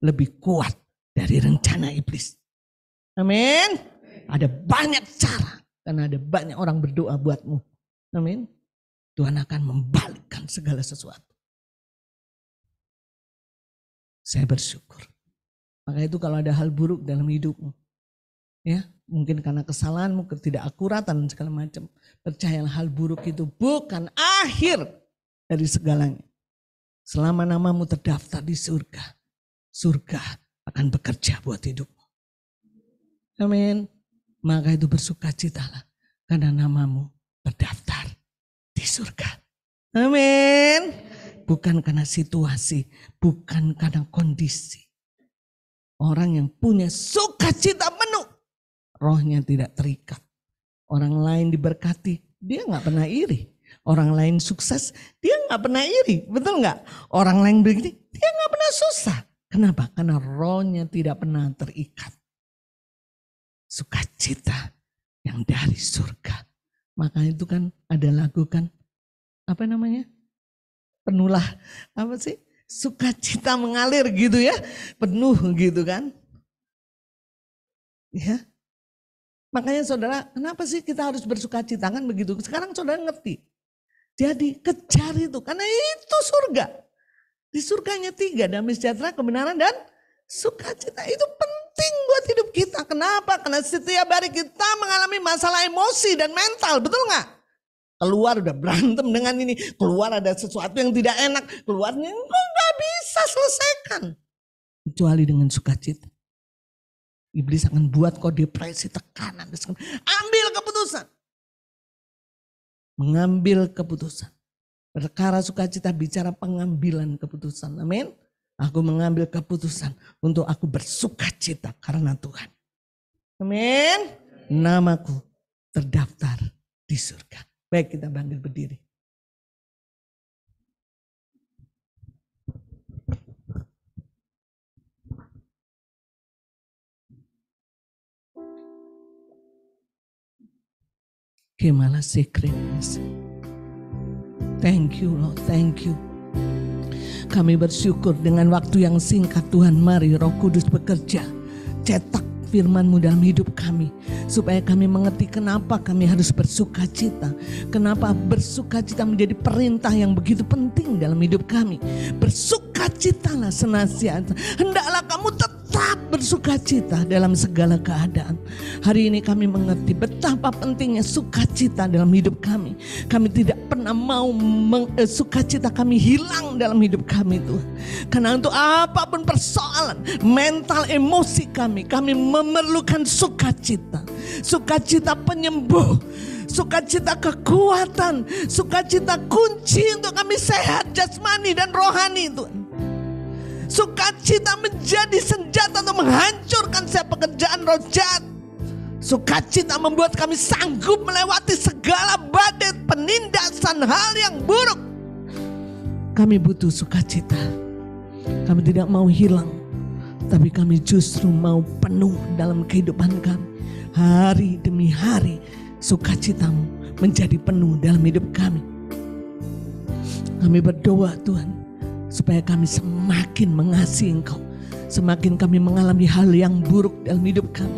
lebih kuat dari rencana iblis. Amin. Ada banyak cara karena ada banyak orang berdoa buatmu. Amin. Tuhan akan membalikkan segala sesuatu. Saya bersyukur. Maka itu kalau ada hal buruk dalam hidupmu, ya mungkin karena kesalahanmu, ketidakakuratan dan segala macam, percayalah hal buruk itu bukan akhir dari segalanya. Selama namamu terdaftar di surga, surga akan bekerja buat hidupmu. Amin. Maka itu bersukacitalah karena namamu terdaftar di surga. Amin. Bukan karena situasi, bukan karena kondisi. Orang yang punya sukacita penuh, rohnya tidak terikat. Orang lain diberkati, dia gak pernah iri. Orang lain sukses, dia gak pernah iri, betul gak? Orang lain begini, dia gak pernah susah. Kenapa? Karena rohnya tidak pernah terikat. Sukacita yang dari surga. Maka itu kan ada lagu kan, apa namanya? Penuhlah, apa sih? Sukacita mengalir gitu ya, penuh gitu kan. Ya. Makanya saudara, kenapa sih kita harus bersukacita kan begitu? Sekarang saudara ngerti. Jadi kejar itu, karena itu surga. Di surganya 3, damai sejahtera, kebenaran dan sukacita. Itu penting buat hidup kita. Kenapa? Karena setiap hari kita mengalami masalah emosi dan mental, betul gak? Keluar udah berantem dengan ini, keluar ada sesuatu yang tidak enak, keluarnya kok gak bisa selesaikan. Kecuali dengan sukacita. Iblis akan buat kau depresi, tekanan. Ambil keputusan. Mengambil keputusan. Perkara sukacita bicara pengambilan keputusan. Amin. Aku mengambil keputusan untuk aku bersukacita karena Tuhan. Amin. Namaku terdaftar di surga. Baik, kita bangkit berdiri. Kemala sekretnya. Thank you Lord, thank you. Kami bersyukur dengan waktu yang singkat Tuhan, mari Roh Kudus bekerja. Cetak firman-Mu dalam hidup kami. Supaya kami mengerti kenapa kami harus bersukacita. Kenapa bersukacita menjadi perintah yang begitu penting dalam hidup kami. Bersukacitalah senantiasa. Hendaklah kamu tetap bersukacita dalam segala keadaan. Hari ini kami mengerti betapa pentingnya sukacita dalam hidup kami. Kami tidak pernah mau sukacita kami hilang dalam hidup kami Tuhan. Karena untuk apapun persoalan mental emosi kami memerlukan sukacita. Sukacita penyembuh, sukacita kekuatan, sukacita kunci untuk kami sehat jasmani dan rohani Tuhan. Sukacita menjadi senjata untuk menghancurkan setiap pekerjaan roh jahat. Sukacita membuat kami sanggup melewati segala badai penindasan hal yang buruk. Kami butuh sukacita. Kami tidak mau hilang, tapi kami justru mau penuh dalam kehidupan kami. Hari demi hari sukacitamu menjadi penuh dalam hidup kami. Kami berdoa Tuhan, supaya kami semakin mengasihi Engkau. Semakin kami mengalami hal yang buruk dalam hidup kami,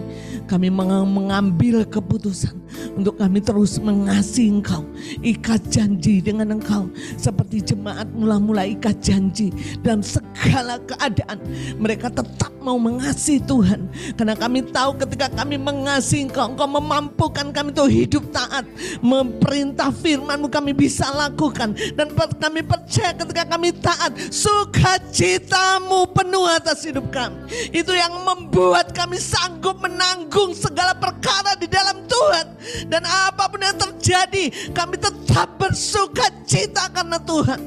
Kami mengambil keputusan untuk kami terus mengasihi Engkau, ikat janji dengan Engkau, seperti jemaat mula-mula ikat janji dalam segala keadaan. Mereka tetap mau mengasihi Tuhan, karena kami tahu ketika kami mengasihi Engkau, Engkau memampukan kami untuk hidup taat. Memerintah firman-Mu kami bisa lakukan, dan kami percaya ketika kami taat, sukacita-Mu penuh atas hidup kami. Itu yang membuat kami sanggup menanggung segala perkara di dalam Tuhan. Dan apapun yang terjadi, kami tetap bersukacita karena Tuhan.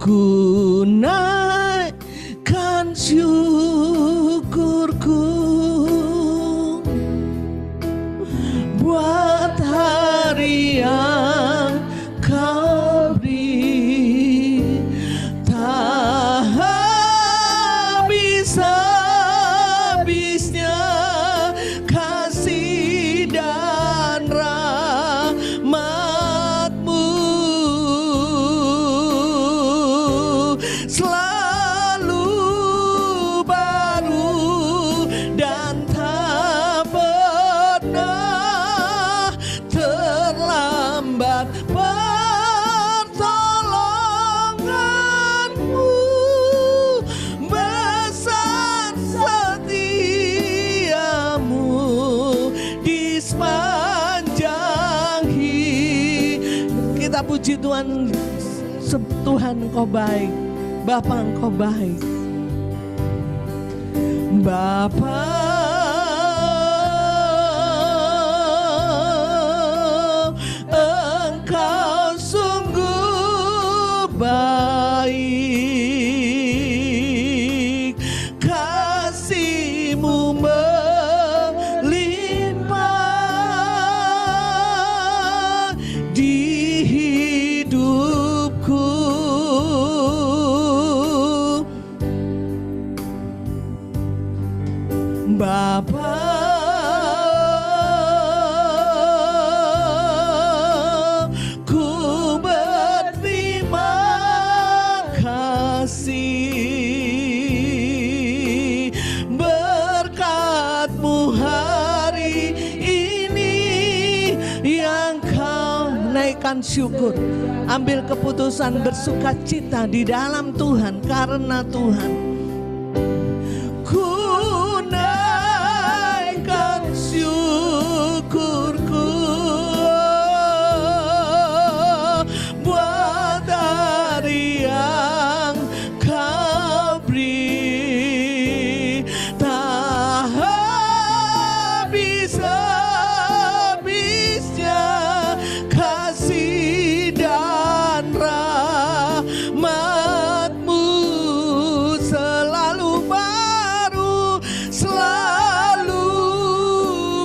Ku naikkan syukurku buat hari yang Kau beri, tak habis-habisnya kasih dan rahmat-Mu, selalu baru dan tak pernah terlambat. Pertolongan-Mu besar, setia-Mu di sepanjang hidup. Kita puji Tuhan. Tuhan Engkau baik, Bapa Engkau baik. Bapa, Engkau sungguh baik, kasih-Mu melimpah di hidupku. Bapa, ku berterima kasih, berkat-Mu hari ini yang Kau naikkan syukur. Ambil keputusan bersukacita di dalam Tuhan, karena Tuhan. Ku naikkan syukurku buat hari yang Kau beri, tak habis-habisnya kasih dan rahmat-Mu, selalu baru, selalu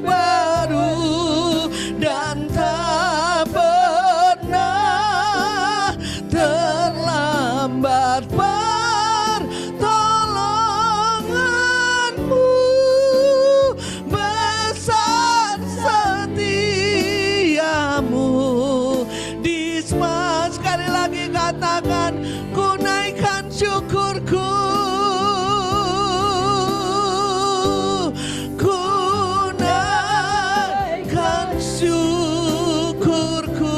baru, dan tak pernah terlambat. Pertolongan-Mu besar, setia-Mu di semua. Sekali lagi katakan, ku naikkan syukurku, ku naikkan syukurku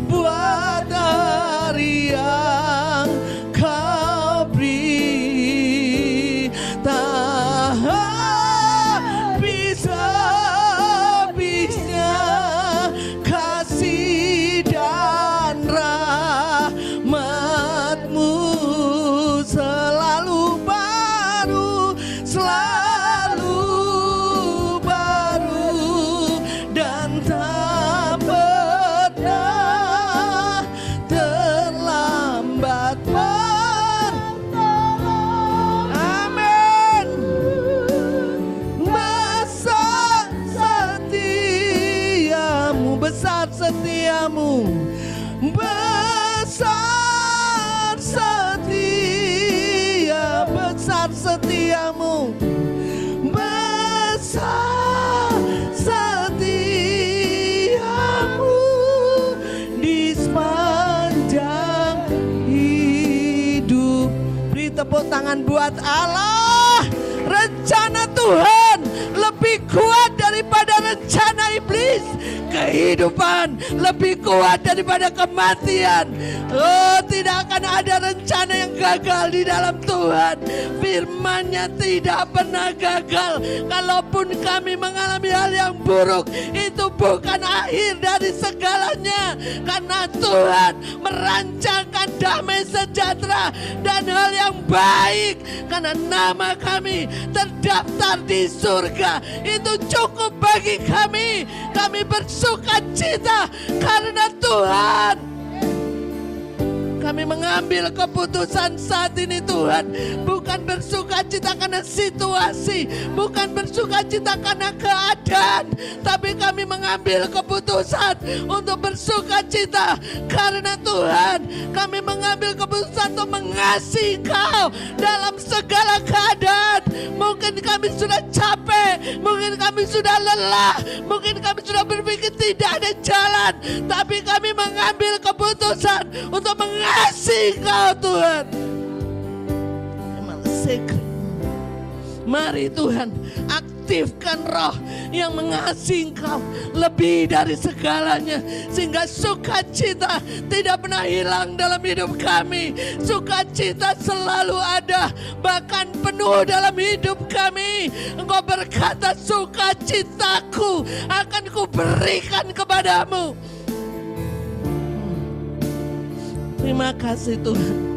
buat hari yang Kau beri, tak habis-habisnya kasih dan rahmat-Mu, selalu baru, selalu baru, dan tak pernah terlambat. Amin. Besar setia-Mu, besar setia-Mu, besar setia, besar setia-Mu, besar setia-Mu di sepanjang hidup. tepuk tangan buat Allah. Rencana Tuhan lebih kuat daripada rencana iblis. Kehidupan lebih kuat daripada kematian. Oh, tidak akan ada rencana yang gagal di dalam Tuhan. Firman-Nya tidak pernah gagal. Kalaupun kami mengalami hal yang buruk, itu bukan akhir dari segalanya. Karena Tuhan merancangkan damai sejahtera dan hal yang baik. Karena nama kami terdaftar di surga. Itu cukup bagi kami. Kami bersuka cita karena Tuhan. Kami mengambil keputusan saat ini Tuhan. Bukan bersuka cita karena situasi, bukan bersuka cita karena keadaan, tapi kami mengambil keputusan untuk bersuka cita karena Tuhan. Kami mengambil keputusan untuk mengasihi Kau dalam segala keadaan. Mungkin kami sudah capek, mungkin kami sudah lelah, mungkin kami sudah berpikir tidak ada jalan, tapi kami mengambil keputusan untuk mengasihi Kau Tuhan. Mari Tuhan, aktifkan roh yang mengasihi Engkau lebih dari segalanya, sehingga sukacita tidak pernah hilang dalam hidup kami. Sukacita selalu ada, bahkan penuh dalam hidup kami. Engkau berkata, sukacitaku akan kuberikan kepadamu. Terima kasih Tuhan.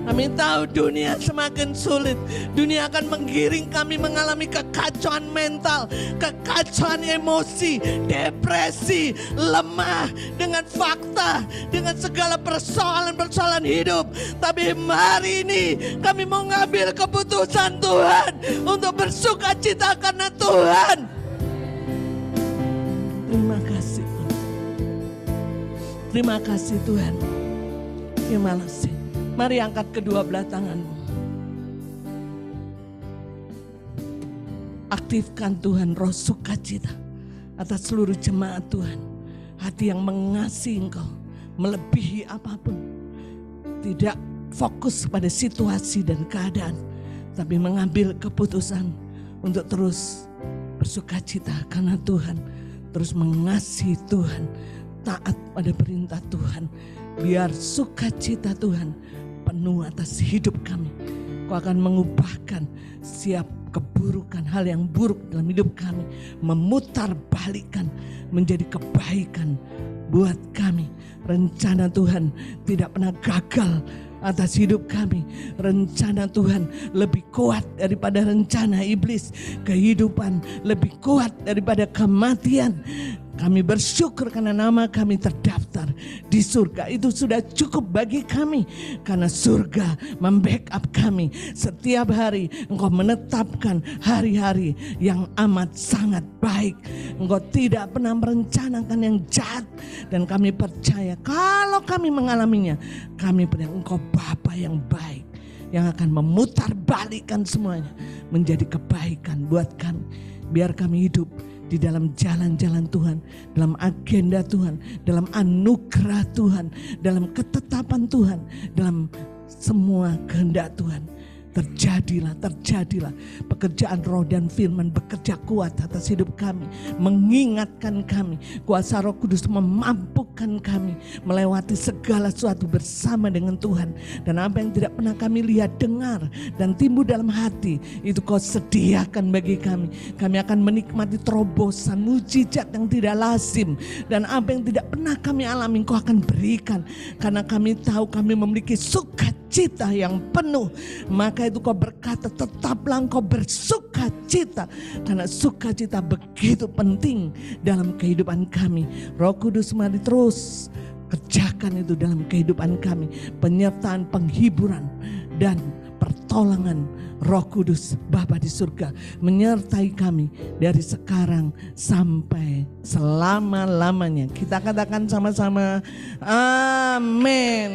Kami tahu dunia semakin sulit. Dunia akan menggiring kami mengalami kekacauan mental, kekacauan emosi, depresi, lemah dengan fakta, dengan segala persoalan-persoalan hidup. Tapi hari ini kami mau ngambil keputusan Tuhan untuk bersuka cita karena Tuhan. Terima kasih. Terima kasih Tuhan. Terima kasih. Mari angkat kedua belah tanganmu. Aktifkan Tuhan roh sukacita atas seluruh jemaat Tuhan. Hati yang mengasihi Engkau melebihi apapun. Tidak fokus pada situasi dan keadaan, tapi mengambil keputusan untuk terus bersukacita karena Tuhan. Terus mengasihi Tuhan, taat pada perintah Tuhan. Biar sukacita Tuhan penuh atas hidup kami. Kau akan mengubahkan setiap keburukan, hal yang buruk dalam hidup kami, memutar balikan menjadi kebaikan buat kami. Rencana Tuhan tidak pernah gagal atas hidup kami. Rencana Tuhan lebih kuat daripada rencana iblis. Kehidupan lebih kuat daripada kematian. Kami bersyukur karena nama kami terdaftar di surga. Itu sudah cukup bagi kami. Karena surga membackup kami. Setiap hari Engkau menetapkan hari-hari yang amat sangat baik. Engkau tidak pernah merencanakan yang jahat. Dan kami percaya kalau kami mengalaminya, kami punya Engkau Bapa yang baik, yang akan memutar balikan semuanya menjadi kebaikan buat kami. Biar kami hidup di dalam jalan-jalan Tuhan, dalam agenda Tuhan, dalam anugerah Tuhan, dalam ketetapan Tuhan, dalam semua kehendak Tuhan. Terjadilah pekerjaan roh dan firman bekerja kuat atas hidup kami, mengingatkan kami. Kuasa Roh Kudus memampukan kami melewati segala sesuatu bersama dengan Tuhan. Dan apa yang tidak pernah kami lihat, dengar, dan timbul dalam hati, itu Kau sediakan bagi kami. Kami akan menikmati terobosan, mujizat yang tidak lazim. Dan apa yang tidak pernah kami alami, Kau akan berikan. Karena kami tahu kami memiliki sukacita yang penuh. Maka itu Kau berkata, tetaplah Engkau bersukacita. Karena sukacita begitu penting dalam kehidupan kami. Roh Kudus mari terus kerjakan itu dalam kehidupan kami. Penyertaan, penghiburan, dan pertolongan Roh Kudus Bapa di surga menyertai kami dari sekarang sampai selama-lamanya. Kita katakan sama-sama, amin.